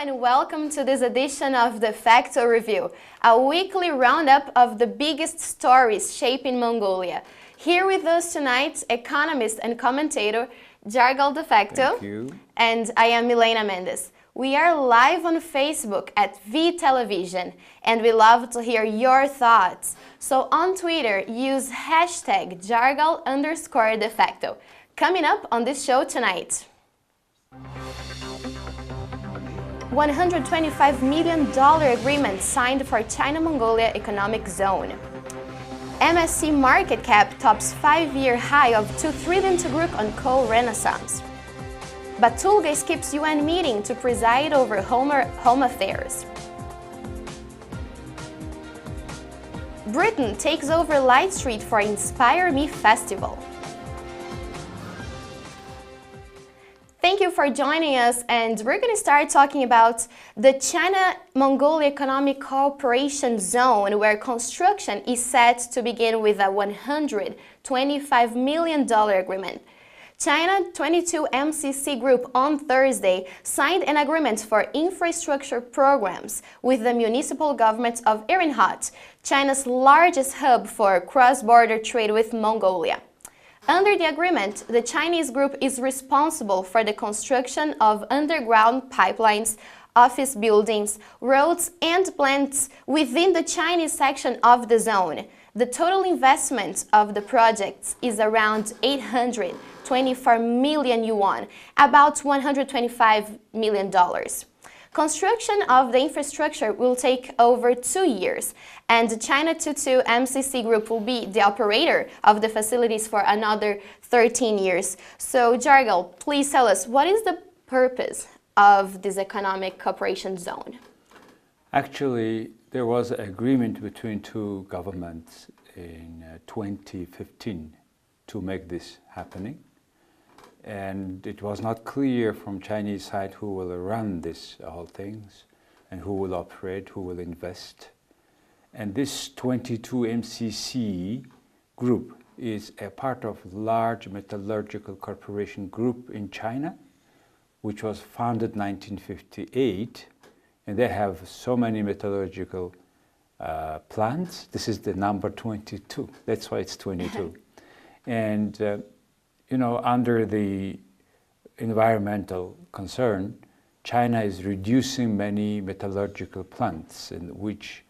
and welcome to this edition of Defacto Review, a weekly roundup of the biggest stories shaping Mongolia. Here with us tonight, economist and commentator Jargal Defacto. Thank you. And I am Milena Mendes. We are live on Facebook at V Television, and we love to hear your thoughts. So on Twitter, use hashtag Jargal_Defacto. Coming up on this show tonight. $125 million agreement signed for China-Mongolia economic zone. MSC market cap tops 5-year high of 2 trillion tugrug on coal renaissance. Batulga skips UN meeting to preside over home affairs. Britain takes over Light Street for Inspire Me Festival. Thank you for joining us, and we're going to start talking about the China-Mongolia Economic Cooperation Zone, where construction is set to begin with a $125 million agreement. China 22 MCC Group on Thursday signed an agreement for infrastructure programs with the municipal government of Irinhot, China's largest hub for cross-border trade with Mongolia. Under the agreement, the Chinese group is responsible for the construction of underground pipelines, office buildings, roads, and plants within the Chinese section of the zone. The total investment of the projects is around 824 million yuan, about $125 million. Construction of the infrastructure will take over 2 years, and the China 22 MCC Group will be the operator of the facilities for another 13 years. So, Jargal, please tell us, what is the purpose of this economic cooperation zone? Actually, there was an agreement between two governments in 2015 to make this happening. And it was not clear from Chinese side who will run this whole things and who will operate, who will invest. And this 22 MCC group is a part of large metallurgical corporation group in China, which was founded 1958, and they have so many metallurgical plants. This is the number 22. That's why it's 22. And you know, under the environmental concern, China is reducing many metallurgical plants, which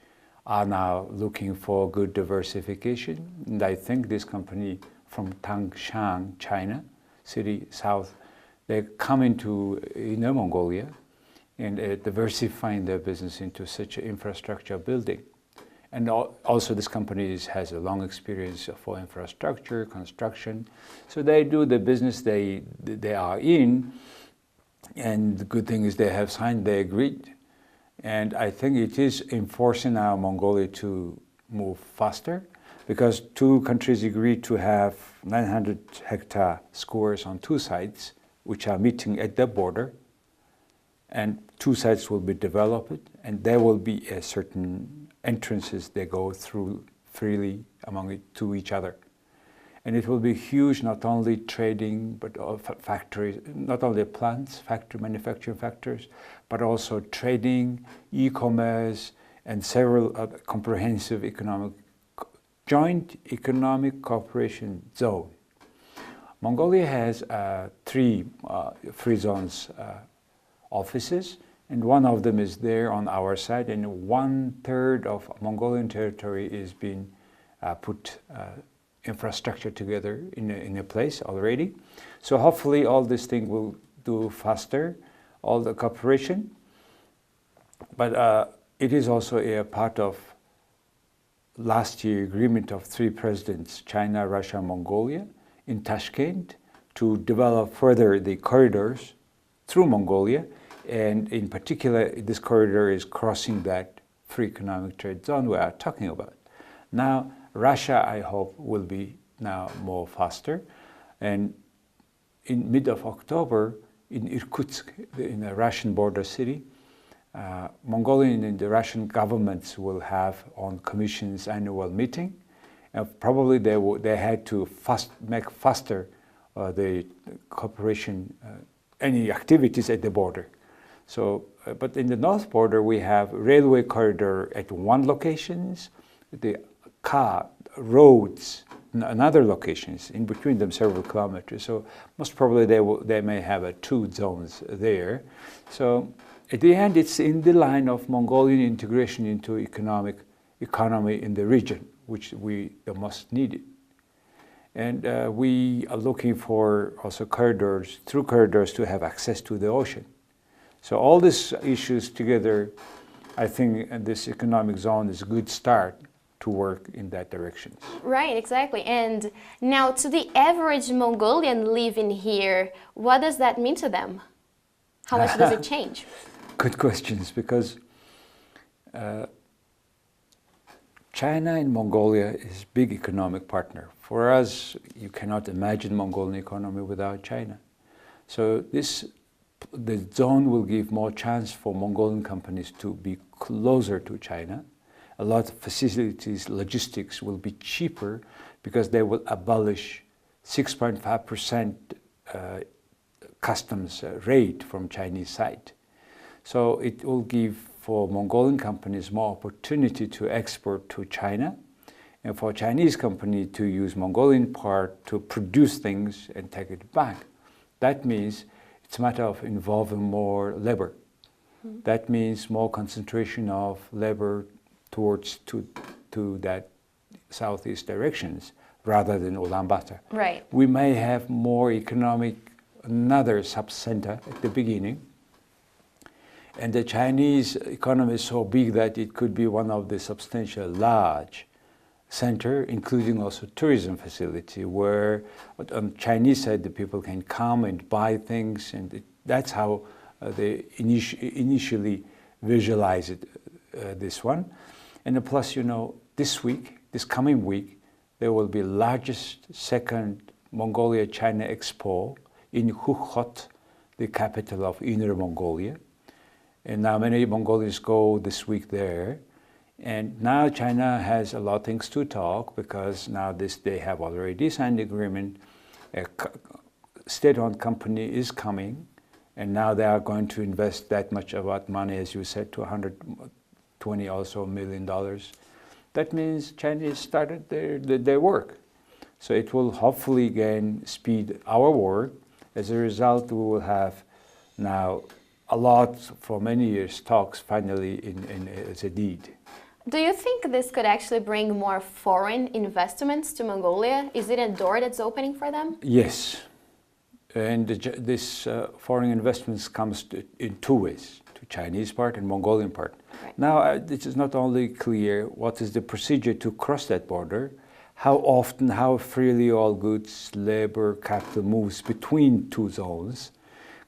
are now looking for good diversification. And I think this company from Tangshan, China, city south, they come into Inner Mongolia and diversifying their business into such infrastructure building. And also this company has a long experience for infrastructure, construction. So they do the business they are in. And the good thing is they have signed, they agreed. And I think it is enforcing now Mongolia to move faster, because two countries agreed to have 900 hectare squares on two sites, which are meeting at the border. And two sites will be developed, and there will be a certain entrances they go through freely to each other. And it will be huge, not only trading, but factories, not only plants, manufacturing factories, but also trading, e-commerce, and several other comprehensive joint economic cooperation zone. Mongolia has 3 free zones offices, and one of them is there on our side, and 1/3 of Mongolian territory is being put infrastructure together in a place already. So hopefully all this thing will do faster, all the cooperation. But it is also a part of last year agreement of 3 presidents, China, Russia, Mongolia, in Tashkent, to develop further the corridors through Mongolia. And in particular, this corridor is crossing that free economic trade zone we are talking about. Now, Russia, I hope, will be now more faster. And in mid of October, in Irkutsk, in a Russian border city, Mongolian and the Russian governments will have on Commission's annual meeting. And probably they had to make faster the cooperation, any activities at the border. So, but in the north border, we have railway corridor at one locations, the roads in another locations, in between them several kilometers. So most probably they may have two zones there. So at the end, it's in the line of Mongolian integration into economy in the region, which we the most needed. And we are looking for also through corridors to have access to the ocean. So all these issues together, I think this economic zone is a good start to work in that direction. Right, exactly. And now to the average Mongolian living here, what does that mean to them? How much does it change? Good questions, because China and Mongolia is big economic partner. For us, you cannot imagine Mongolian economy without China. So the zone will give more chance for Mongolian companies to be closer to China. A lot of facilities, logistics will be cheaper because they will abolish 6.5% customs rate from Chinese side. So it will give for Mongolian companies more opportunity to export to China, and for Chinese company to use Mongolian part to produce things and take it back. That means it's a matter of involving more labor. That means more concentration of labor towards to that southeast directions rather than Ulaanbaatar. Right. We may have more another sub-center at the beginning. And the Chinese economy is so big that it could be one of the substantial large center, including also tourism facility, where on the Chinese side the people can come and buy things, and that's how they initially visualize it, this one. And plus, this coming week, there will be largest second Mongolia-China Expo in Hukhot, the capital of Inner Mongolia. And now many Mongolians go this week there. And now China has a lot of things to talk, because now they have already signed the agreement. A state-owned company is coming, and now they are going to invest that much about money, as you said, to $120 million. That means China started their work. So it will hopefully again speed our work. As a result, we will have now a lot for many years talks finally as a deed. Do you think this could actually bring more foreign investments to Mongolia? Is it a door that's opening for them? Yes, and this foreign investments comes in two ways, to Chinese part and Mongolian part. Right. Now, it is not only clear what is the procedure to cross that border, how often, how freely all goods, labor, capital moves between two zones.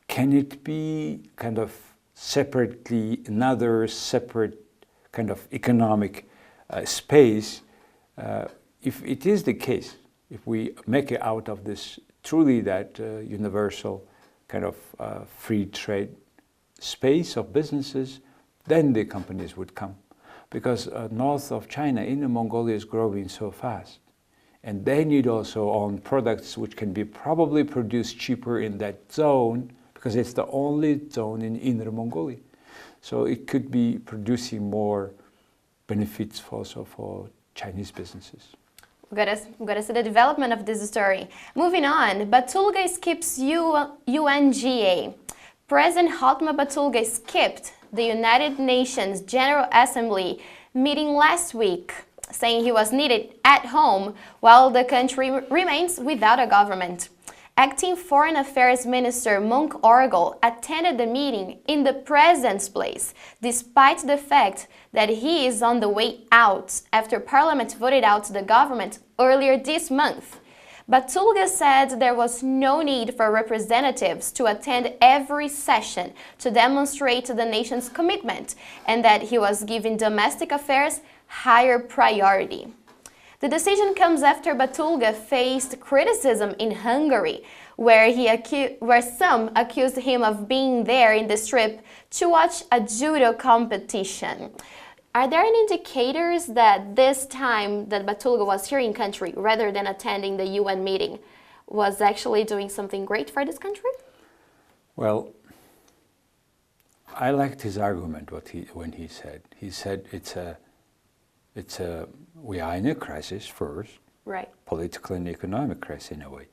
Can it be kind of separately, another separate kind of economic space? If it is the case, if we make it out of this truly that universal kind of free trade space of businesses, then the companies would come. Because north of China, Inner Mongolia is growing so fast. And they need also own products which can be probably produced cheaper in that zone, because it's the only zone in Inner Mongolia. So it could be producing more benefits also for Chinese businesses. We've got to see the development of this story. Moving on, Batulga skips UNGA. President Hotma Batulga skipped the United Nations General Assembly meeting last week, saying he was needed at home while the country remains without a government. Acting Foreign Affairs Minister Monk Orgel attended the meeting in the president's place, despite the fact that he is on the way out after Parliament voted out the government earlier this month. Batulga said there was no need for representatives to attend every session to demonstrate the nation's commitment, and that he was giving domestic affairs higher priority. The decision comes after Batulga faced criticism in Hungary, where some accused him of being there in this trip to watch a judo competition. Are there any indicators that this time that Batulga was here in country, rather than attending the UN meeting, was actually doing something great for this country? Well, I liked his argument. When he said we are in a crisis first, Right. political and economic crisis in a way,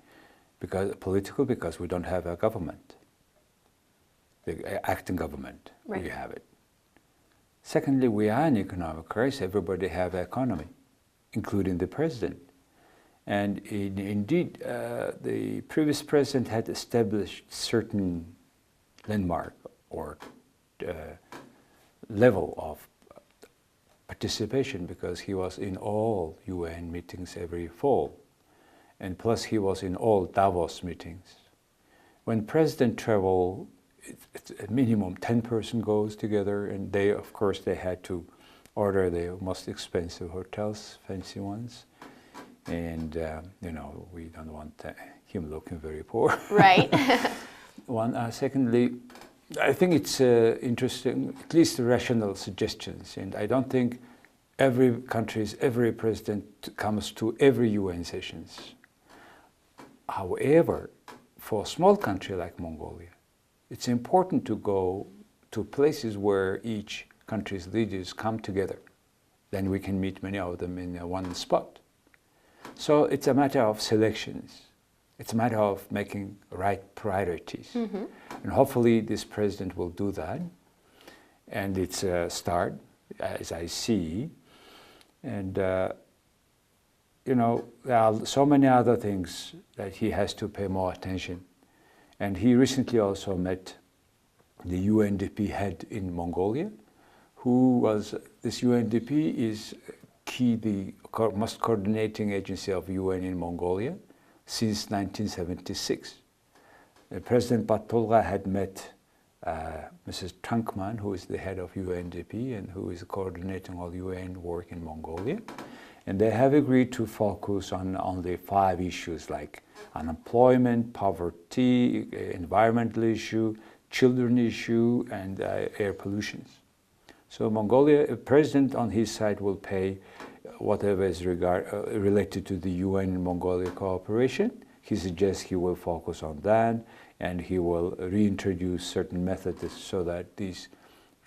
because we don't have a government, the acting government. Right. We have it. Secondly, we are in economic crisis. Everybody have economy, including the president. And indeed, the previous president had established certain landmark or level of participation, because he was in all UN meetings every fall, and plus he was in all Davos meetings. When president travel, it's a minimum 10 person goes together, and they, of course, they had to order the most expensive hotels, fancy ones, and you know, we don't want him looking very poor. Right. Secondly, I think it's interesting, at least rational suggestions, and I don't think every president comes to every UN sessions. However, for a small country like Mongolia, it's important to go to places where each country's leaders come together. Then we can meet many of them in one spot. So it's a matter of selections. It's a matter of making right priorities. Mm-hmm. And hopefully this president will do that. And it's a start, as I see. And, you know, there are so many other things that he has to pay more attention. And he recently also met the UNDP head in Mongolia, who was, this UNDP is the most coordinating agency of UN in Mongolia since 1976. President Batulga had met Mrs. Trunkman, who is the head of UNDP and who is coordinating all UN work in Mongolia. And they have agreed to focus on only 5 issues like unemployment, poverty, environmental issue, children issue, and air pollution. So Mongolia, president on his side will pay whatever is related to the UN and Mongolia cooperation. He suggests he will focus on that, and he will reintroduce certain methods so that these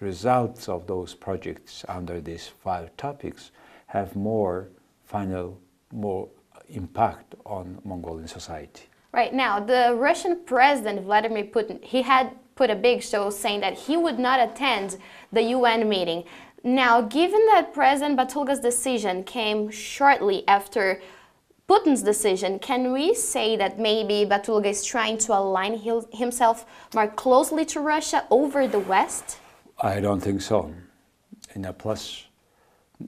results of those projects under these 5 topics have more impact on Mongolian society. Right. Now, the Russian president, Vladimir Putin, he had put a big show saying that he would not attend the UN meeting. Now, given that President Batulga's decision came shortly after Putin's decision, can we say that maybe Batulga is trying to align himself more closely to Russia over the West? I don't think so. And plus,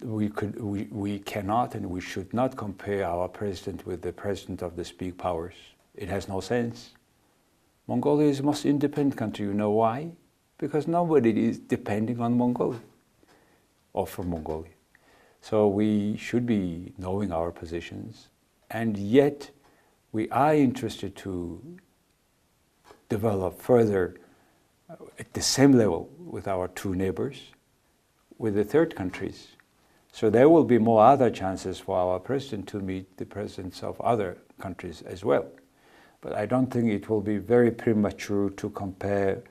we cannot and we should not compare our president with the president of these big powers. It has no sense. Mongolia is the most independent country. You know why? Because nobody is depending on Mongolia or from Mongolia. So we should be knowing our positions, and yet we are interested to develop further at the same level with our 2 neighbors, with the third countries. So there will be more other chances for our president to meet the presidents of other countries as well. But I don't think it will be very premature to compare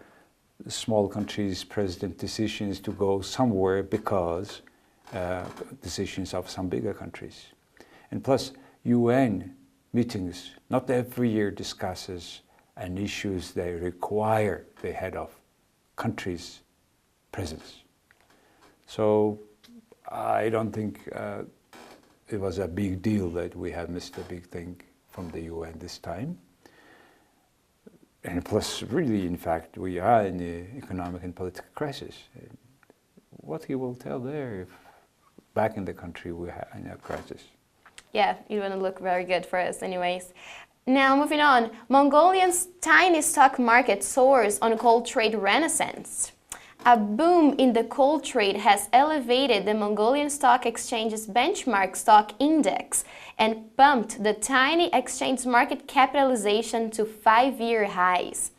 small countries' president decisions to go somewhere because decisions of some bigger countries. And plus, UN meetings not every year discusses an issues they require the head of countries' presence. So I don't think it was a big deal that we have missed a big thing from the UN this time. And plus, really, in fact, we are in the economic and political crisis. What he will tell there if back in the country we are in a crisis? Yeah, it wouldn't look very good for us anyways. Now, moving on, Mongolia's tiny stock market soars on coal trade renaissance. A boom in the coal trade has elevated the Mongolian Stock Exchange's benchmark stock index and pumped the tiny exchange's market capitalization to 5-year highs.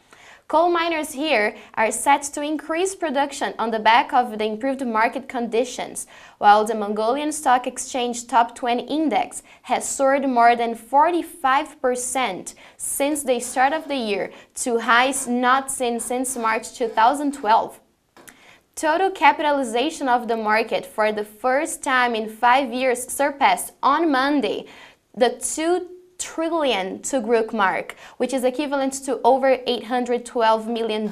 Coal miners here are set to increase production on the back of the improved market conditions, while the Mongolian Stock Exchange Top 20 Index has soared more than 45% since the start of the year to highs not seen since March 2012. Total capitalization of the market for the first time in 5 years surpassed on Monday the 2 trillion tugrug mark, which is equivalent to over $812 million.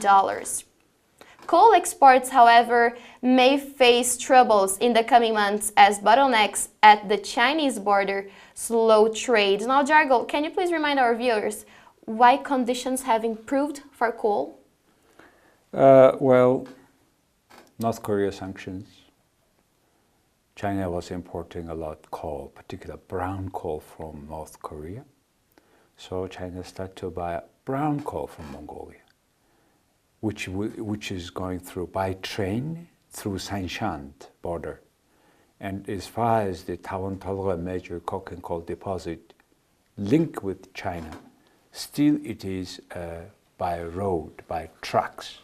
Coal exports, however, may face troubles in the coming months as bottlenecks at the Chinese border slow trade. Now, Jargo, can you please remind our viewers why conditions have improved for coal? Well, North Korea sanctions. China was importing a lot of coal, particularly brown coal from North Korea. So China started to buy brown coal from Mongolia, which is going through by train through Sanshan border. And as far as the Tawantolga major coke and coal deposit linked with China, still it is by road, by trucks.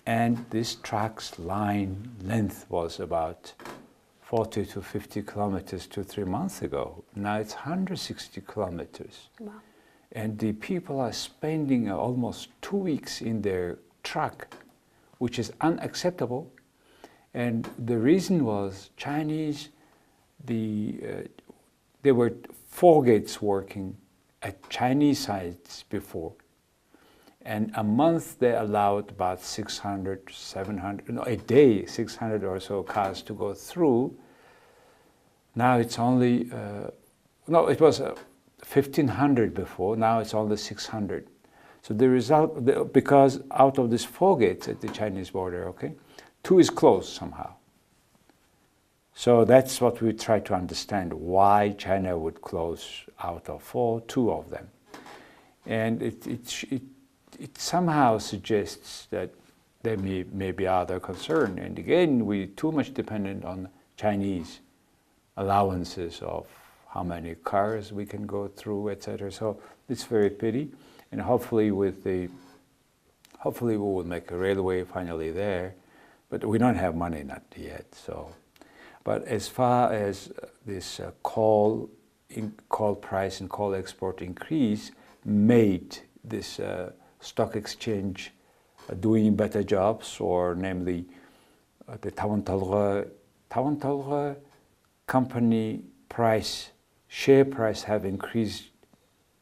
And this truck's line length was about 40 to 50 kilometers 2-3 months ago. Now it's 160 kilometers. Wow. And the people are spending almost 2 weeks in their truck, which is unacceptable. And the reason was Chinese, there were 4 gates working at Chinese sites before. And a month they allowed about 600, 700, no, a day, 600 or so cars to go through. Now it's only, no, it was 1,500 before, now it's only 600. So the result, because out of these 4 gates at the Chinese border, okay, 2 is closed somehow. So that's what we try to understand, why China would close out of 4, 2 of them. And it somehow suggests that there may be other concern. And again, we're too much dependent on Chinese allowances of how many cars we can go through, etc. So it's very pity. And hopefully we will make a railway finally there. But we don't have money, not yet. So, but as far as this coal price and coal export increase made this stock exchange doing better jobs, or namely the Tawantolga company share price have increased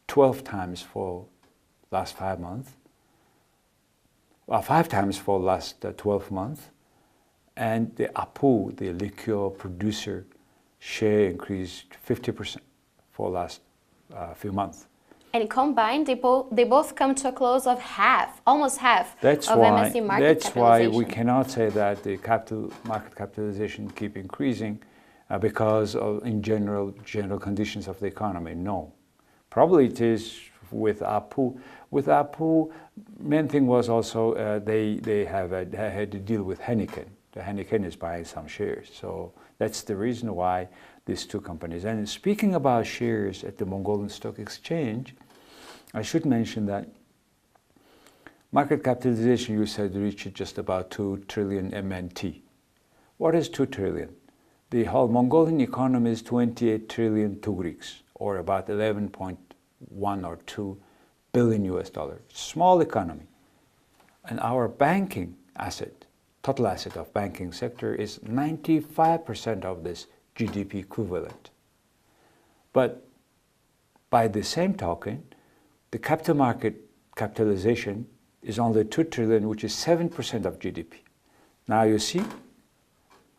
12 times for last 5 months, 5 times for last 12 months, and the APU, the liquor producer, share increased 50% for last few months. And combined, they both come to a close of almost half of MSC market That's capitalization. why we cannot say that the market capitalization keep increasing because of in general conditions of the economy. No, probably it is with APU. With APU, main thing was also they had to deal with Heineken. The Heineken is buying some shares, so that's the reason why these 2 companies. And speaking about shares at the Mongolian Stock Exchange, I should mention that market capitalization, you said, reached just about 2 trillion MNT. What is 2 trillion? The whole Mongolian economy is 28 trillion tugrugs, or about 11.1 or 2 billion US dollars. Small economy. And our banking asset, total asset of banking sector, is 95% of this GDP equivalent. But by the same token, the capital market capitalization is only 2 trillion, which is 7% of GDP. Now you see,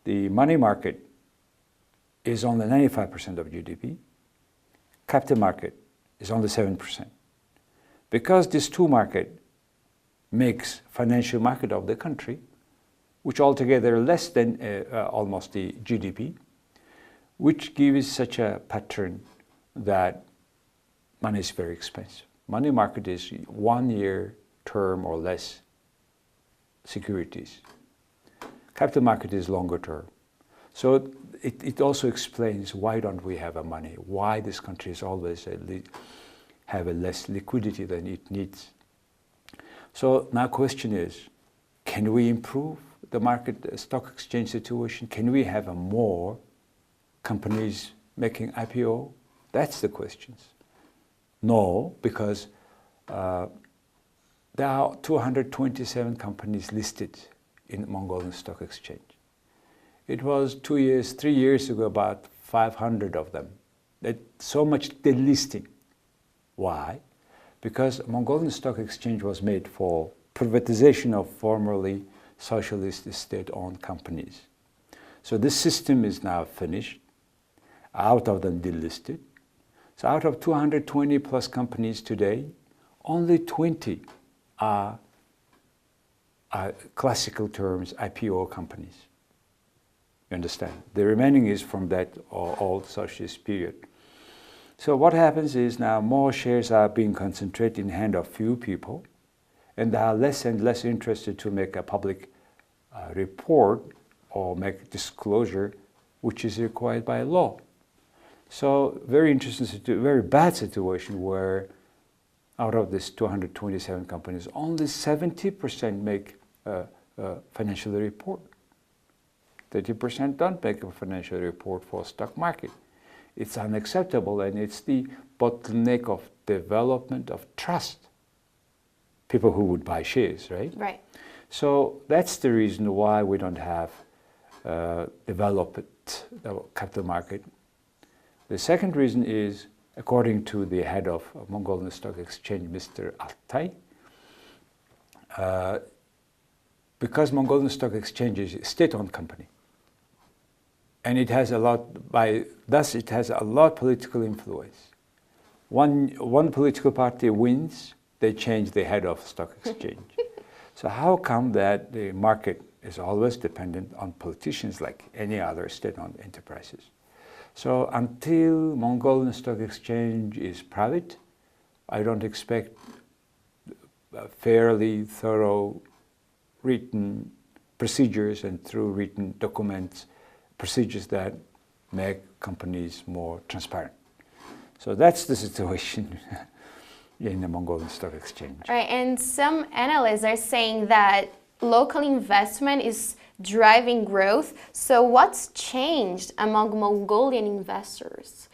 the money market is only 95% of GDP. Capital market is only 7%. Because these 2 market makes financial market of the country, which altogether less than almost the GDP, which gives such a pattern that money is very expensive. Money market is 1 year term or less securities. Capital market is longer term. So it also explains why don't we have a money, why this country is always have a less liquidity than it needs. So now question is, can we improve the market stock exchange situation? Can we have more companies making IPO? That's the questions. No, because there are 227 companies listed in Mongolian Stock Exchange. It was 3 years ago, about 500 of them. So much delisting. Why? Because Mongolian Stock Exchange was made for privatization of formerly socialist state-owned companies. So this system is now finished. Out of them delisted. So out of 220 plus companies today, only 20 are classical terms IPO companies. You understand? The remaining is from that old socialist period. So what happens is now more shares are being concentrated in the hand of few people, and they are less and less interested to make a public report or make disclosure, which is required by law. So very interesting, very bad situation where out of this 227 companies, only 70% make a financial report. 30% don't make a financial report for stock market. It's unacceptable, and it's the bottleneck of development of trust. People who would buy shares, right? Right. So that's the reason why we don't have developed capital market. The second reason is, according to the head of Mongolian Stock Exchange, Mr. Altai, because Mongolian Stock Exchange is a state-owned company, and it has a lot, thus it has a lot of political influence. One political party wins, they change the head of stock exchange. So how come that the market is always dependent on politicians like any other state-owned enterprises? So until Mongolian Stock Exchange is private, I don't expect fairly thorough written procedures and through written documents, procedures that make companies more transparent. So that's the situation in the Mongolian Stock Exchange. Right, and some analysts are saying that local investment is driving growth. So what's changed among Mongolian investors?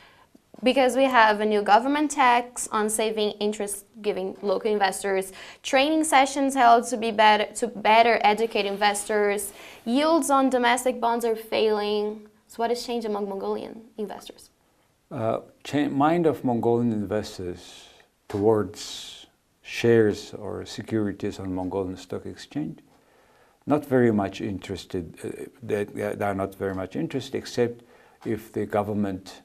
Because we have a new government tax on saving interest giving local investors, training sessions held to better educate investors, yields on domestic bonds are failing. So what has changed among Mongolian investors? Mind of Mongolian investors towards shares or securities on Mongolian Stock Exchange, not very much interested. They are not very much interested, except if the government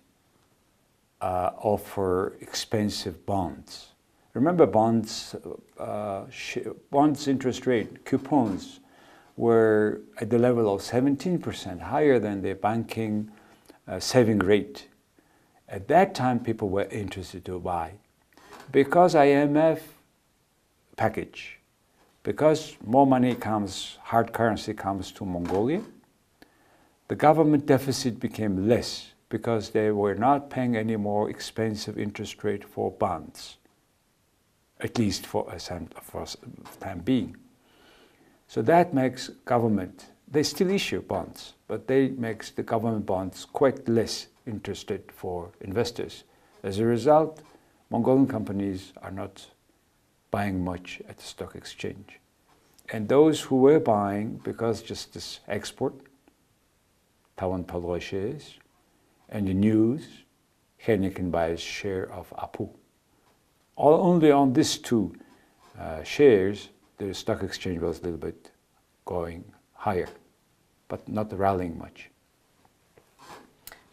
offer expensive bonds. Remember, bonds interest rate coupons were at the level of 17%, higher than the banking saving rate. At that time, people were interested to buy. Because IMF package, because more money comes, hard currency comes to Mongolia, the government deficit became less because they were not paying any more expensive interest rate for bonds, at least for a time being. So that makes government, they still issue bonds, but they makes the government bonds quite less interested for investors. As a result, Mongolian companies are not buying much at the stock exchange. And those who were buying, because just this export, Tawan Paloi shares, and the news, Heineken buys share of Apu. Only on these two shares, the stock exchange was a little bit going higher, but not rallying much.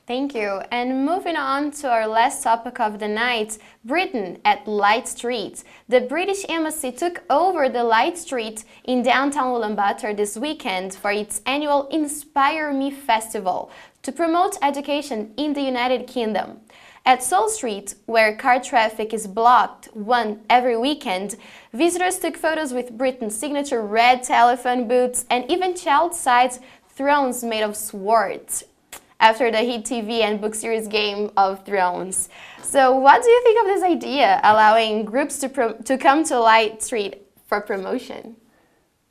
Thank you. And moving on to our last topic of the night, Britain at Light Street. The British Embassy took over the Light Street in downtown Ulaanbaatar this weekend for its annual Inspire Me Festival to promote education in the United Kingdom. At Seoul Street, where car traffic is blocked every weekend, visitors took photos with Britain's signature red telephone booths and even child-sized thrones made of swords, after the hit TV and book series Game of Thrones. So what do you think of this idea, allowing groups to come to Light Street for promotion?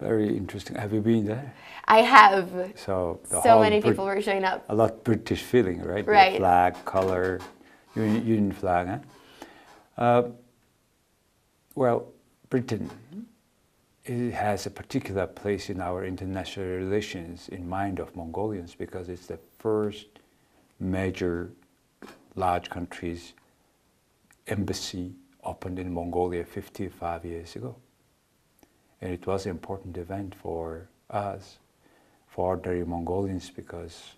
Very interesting. Have you been there? I have. So many people were showing up. A lot British feeling, right? Right. The flag, color, Union flag. Huh? Well, Britain, it has a particular place in our international relations in mind of Mongolians because it's the first major large country's embassy opened in Mongolia 55 years ago. And it was an important event for us, for ordinary Mongolians, because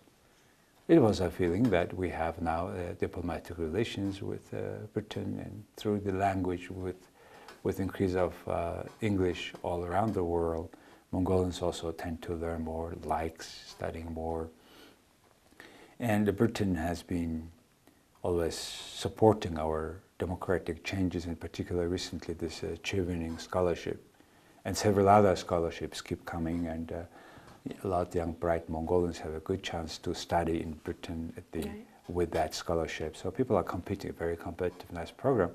it was a feeling that we have now diplomatic relations with Britain, and through the language with increase of English all around the world, Mongolians also tend to learn more, likes studying more. And Britain has been always supporting our democratic changes, in particular recently this Chevening scholarship. And several other scholarships keep coming, and a lot of young bright Mongolians have a good chance to study in Britain at the, with that scholarship. So people are competing, very competitive, nice program.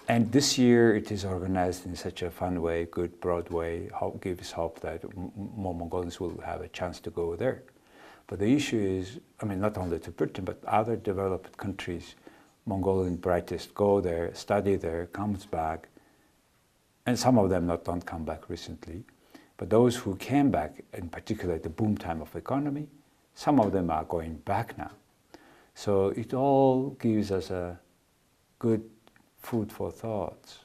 And this year it is organized in such a fun way, good, broad way, gives hope that more Mongolians will have a chance to go there. But the issue is, I mean, not only to Britain, but other developed countries, Mongolian brightest go there, study there, comes back, and some of them don't come back recently. But those who came back, in particular at the boom time of economy, some of them are going back now. So it all gives us a good food for thoughts.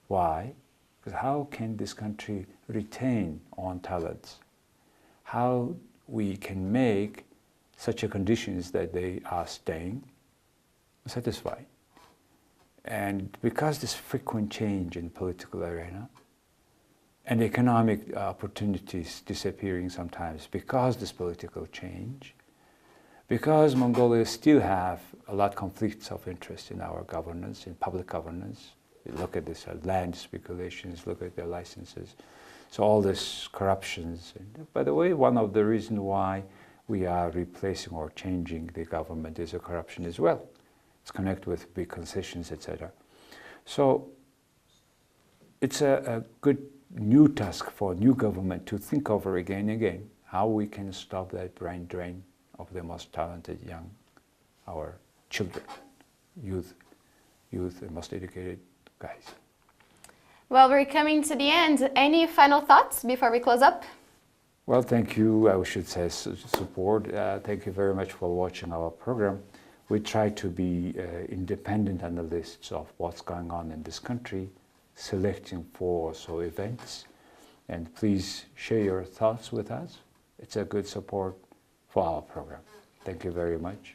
Why? Because how can this country retain own talents? How we can make such a conditions that they are staying satisfied? And because this frequent change in political arena and economic opportunities disappearing sometimes because this political change, because Mongolia still have a lot of conflicts of interest in our governance, in public governance. Look at this land speculations, look at their licenses. So all this corruptions. And by the way, one of the reasons why we are replacing or changing the government is a corruption as well. It's connected with big concessions, etc. So it's a good new task for new government to think over again and again how we can stop that brain drain of the most talented young, our children, youth and most educated guys. Well, we're coming to the end. Any final thoughts before we close up? Well, thank you, I should say, support. Thank you very much for watching our program. We try to be independent analysts of what's going on in this country, selecting for also events. And please share your thoughts with us. It's a good support for our program. Thank you very much.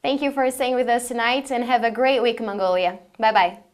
Thank you for staying with us tonight, and have a great week, Mongolia. Bye-bye.